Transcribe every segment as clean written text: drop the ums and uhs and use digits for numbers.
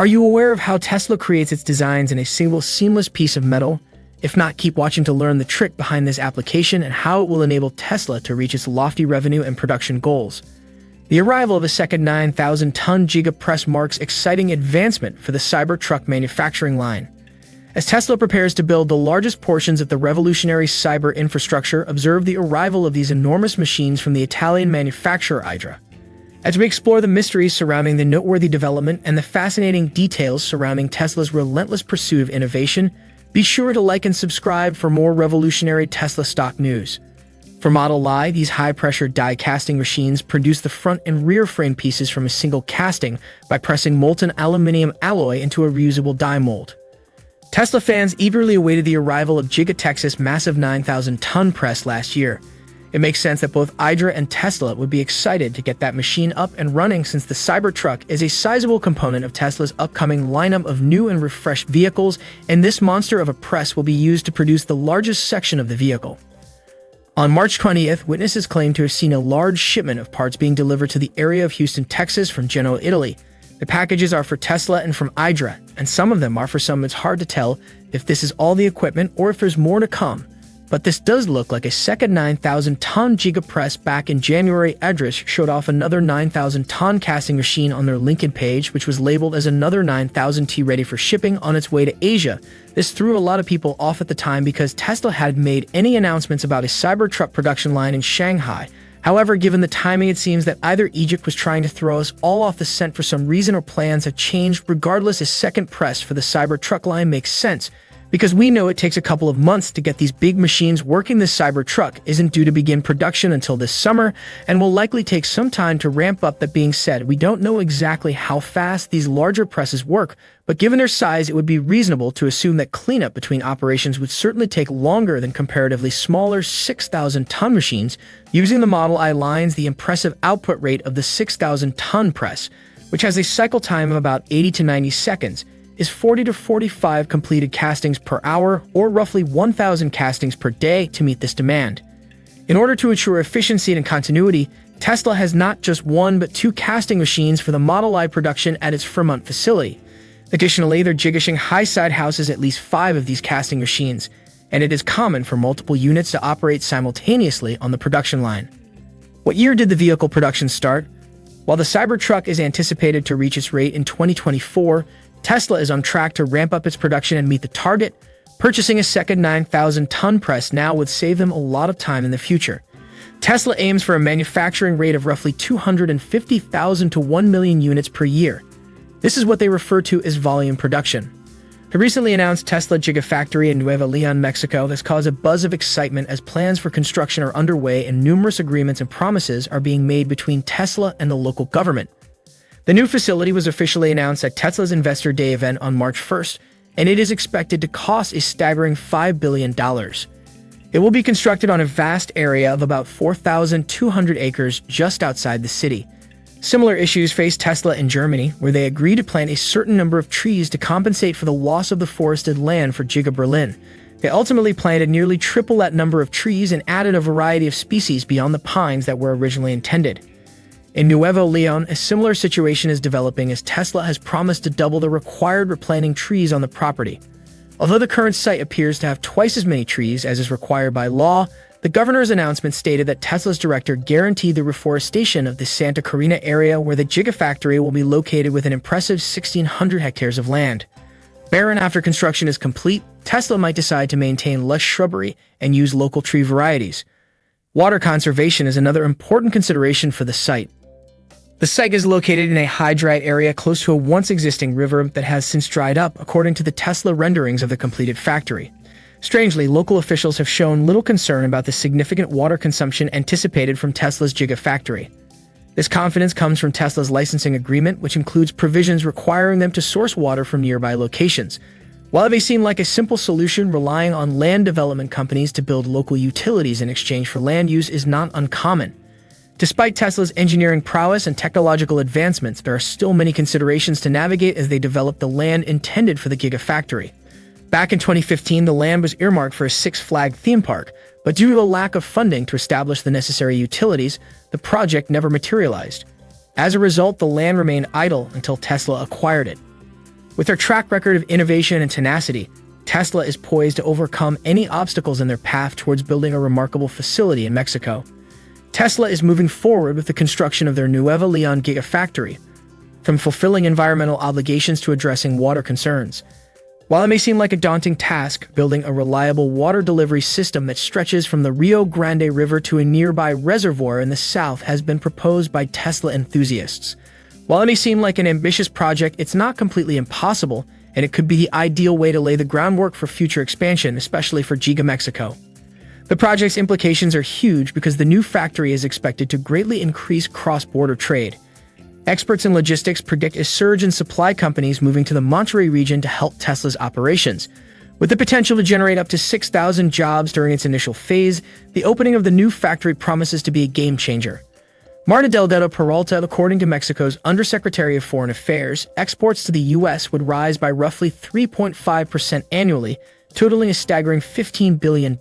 Are you aware of how Tesla creates its designs in a single seamless piece of metal? If not, keep watching to learn the trick behind this application and how it will enable Tesla to reach its lofty revenue and production goals. The arrival of a second 9,000-ton Gigapress marks exciting advancement for the Cybertruck manufacturing line. As Tesla prepares to build the largest portions of the revolutionary cyber infrastructure, observe the arrival of these enormous machines from the Italian manufacturer Idra. As we explore the mysteries surrounding the noteworthy development and the fascinating details surrounding Tesla's relentless pursuit of innovation, be sure to like and subscribe for more revolutionary Tesla stock news. For Model Y, these high-pressure die-casting machines produce the front and rear frame pieces from a single casting by pressing molten aluminum alloy into a reusable die mold. Tesla fans eagerly awaited the arrival of Giga Texas' massive 9,000-ton press last year. It makes sense that both Idra and Tesla would be excited to get that machine up and running, since the Cybertruck is a sizable component of Tesla's upcoming lineup of new and refreshed vehicles, and this monster of a press will be used to produce the largest section of the vehicle. On March 20th, witnesses claimed to have seen a large shipment of parts being delivered to the area of Houston, Texas from Genoa, Italy. The packages are for Tesla and from Idra, and some of them are for some. It's hard to tell if this is all the equipment or if there's more to come. But this does look like a second 9,000-ton Gigapress. Back in January, Idra showed off another 9,000-ton casting machine on their LinkedIn page, which was labeled as another 9,000T ready for shipping on its way to Asia. This threw a lot of people off at the time because Tesla hadn't made any announcements about a Cybertruck production line in Shanghai. However, given the timing, it seems that either Egypt was trying to throw us all off the scent for some reason or plans have changed. Regardless, a second press for the Cybertruck line makes sense, because we know it takes a couple of months to get these big machines working. This Cybertruck isn't due to begin production until this summer and will likely take some time to ramp up. That being said, we don't know exactly how fast these larger presses work, but given their size, it would be reasonable to assume that cleanup between operations would certainly take longer than comparatively smaller 6,000-ton machines. Using the Model I lines, the impressive output rate of the 6,000-ton press, which has a cycle time of about 80 to 90 seconds, is 40 to 45 completed castings per hour, or roughly 1,000 castings per day, to meet this demand. In order to ensure efficiency and continuity, Tesla has not just one but two casting machines for the Model I production at its Fremont facility. Additionally, their Giga Shanghai site houses at least 5 of these casting machines, and it is common for multiple units to operate simultaneously on the production line. What year did the vehicle production start? While the Cybertruck is anticipated to reach its rate in 2024, Tesla is on track to ramp up its production and meet the target. Purchasing a second 9,000-ton press now would save them a lot of time in the future. Tesla aims for a manufacturing rate of roughly 250,000 to 1 million units per year. This is what they refer to as volume production. The recently announced Tesla Gigafactory in Nuevo Leon, Mexico has caused a buzz of excitement as plans for construction are underway and numerous agreements and promises are being made between Tesla and the local government. The new facility was officially announced at Tesla's Investor Day event on March 1st, and it is expected to cost a staggering $5 billion. It will be constructed on a vast area of about 4,200 acres just outside the city. Similar issues face Tesla in Germany, where they agreed to plant a certain number of trees to compensate for the loss of the forested land for Giga Berlin. They ultimately planted nearly triple that number of trees and added a variety of species beyond the pines that were originally intended. In Nuevo Leon, a similar situation is developing as Tesla has promised to double the required replanting trees on the property. Although the current site appears to have twice as many trees as is required by law, the governor's announcement stated that Tesla's director guaranteed the reforestation of the Santa Catarina area, where the Gigafactory will be located, with an impressive 1,600 hectares of land. Barren after construction is complete, Tesla might decide to maintain lush shrubbery and use local tree varieties. Water conservation is another important consideration for the site. The site is located in a high-dried area close to a once-existing river that has since dried up, according to the Tesla renderings of the completed factory. Strangely, local officials have shown little concern about the significant water consumption anticipated from Tesla's Gigafactory. This confidence comes from Tesla's licensing agreement, which includes provisions requiring them to source water from nearby locations. While it may seem like a simple solution, relying on land development companies to build local utilities in exchange for land use is not uncommon. Despite Tesla's engineering prowess and technological advancements, there are still many considerations to navigate as they develop the land intended for the Gigafactory. Back in 2015, the land was earmarked for a Six Flags theme park, but due to the lack of funding to establish the necessary utilities, the project never materialized. As a result, the land remained idle until Tesla acquired it. With their track record of innovation and tenacity, Tesla is poised to overcome any obstacles in their path towards building a remarkable facility in Mexico. Tesla is moving forward with the construction of their Nuevo Leon Gigafactory, from fulfilling environmental obligations to addressing water concerns. While it may seem like a daunting task, building a reliable water delivery system that stretches from the Rio Grande River to a nearby reservoir in the south has been proposed by Tesla enthusiasts. While it may seem like an ambitious project, it's not completely impossible, and it could be the ideal way to lay the groundwork for future expansion, especially for Giga Mexico. The project's implications are huge because the new factory is expected to greatly increase cross-border trade. Experts in logistics predict a surge in supply companies moving to the Monterrey region to help Tesla's operations. With the potential to generate up to 6,000 jobs during its initial phase, the opening of the new factory promises to be a game-changer. Marta Delgado Peralta, according to Mexico's Undersecretary of Foreign Affairs, exports to the U.S. would rise by roughly 3.5% annually, totaling a staggering $15 billion.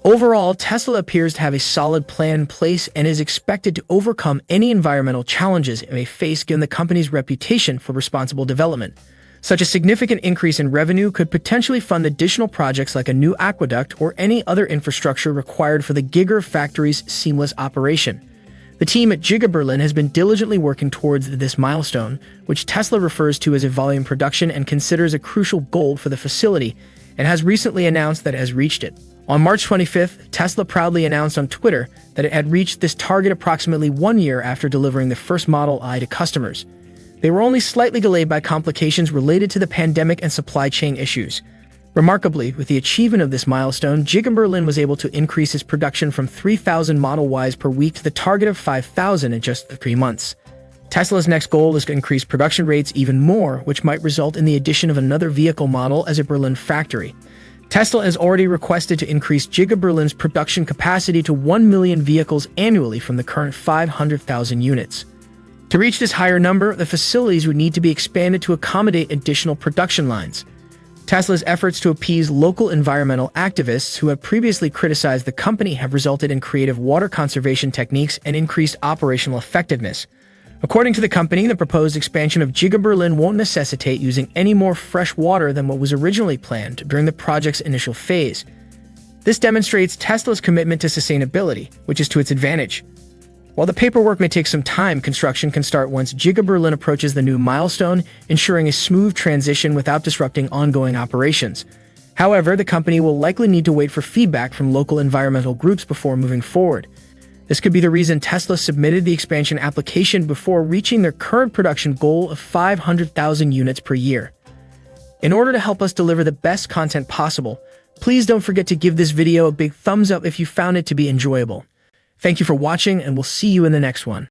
Overall, Tesla appears to have a solid plan in place and is expected to overcome any environmental challenges it may face given the company's reputation for responsible development. Such a significant increase in revenue could potentially fund additional projects like a new aqueduct or any other infrastructure required for the Gigafactory's seamless operation. The team at Giga Berlin has been diligently working towards this milestone, which Tesla refers to as a volume production and considers a crucial goal for the facility, and has recently announced that it has reached it. On March 25th, Tesla proudly announced on Twitter that it had reached this target approximately 1 year after delivering the first Model I to customers. They were only slightly delayed by complications related to the pandemic and supply chain issues. Remarkably, with the achievement of this milestone, Giga Berlin was able to increase its production from 3,000 Model Ys per week to the target of 5,000 in just 3 months. Tesla's next goal is to increase production rates even more, which might result in the addition of another vehicle model as a Berlin factory. Tesla has already requested to increase Giga Berlin's production capacity to 1 million vehicles annually from the current 500,000 units. To reach this higher number, the facilities would need to be expanded to accommodate additional production lines. Tesla's efforts to appease local environmental activists who have previously criticized the company have resulted in creative water conservation techniques and increased operational effectiveness. According to the company, the proposed expansion of Giga Berlin won't necessitate using any more fresh water than what was originally planned during the project's initial phase. This demonstrates Tesla's commitment to sustainability, which is to its advantage. While the paperwork may take some time, construction can start once Giga Berlin approaches the new milestone, ensuring a smooth transition without disrupting ongoing operations. However, the company will likely need to wait for feedback from local environmental groups before moving forward. This could be the reason Tesla submitted the expansion application before reaching their current production goal of 500,000 units per year. In order to help us deliver the best content possible, please don't forget to give this video a big thumbs up if you found it to be enjoyable. Thank you for watching, and we'll see you in the next one.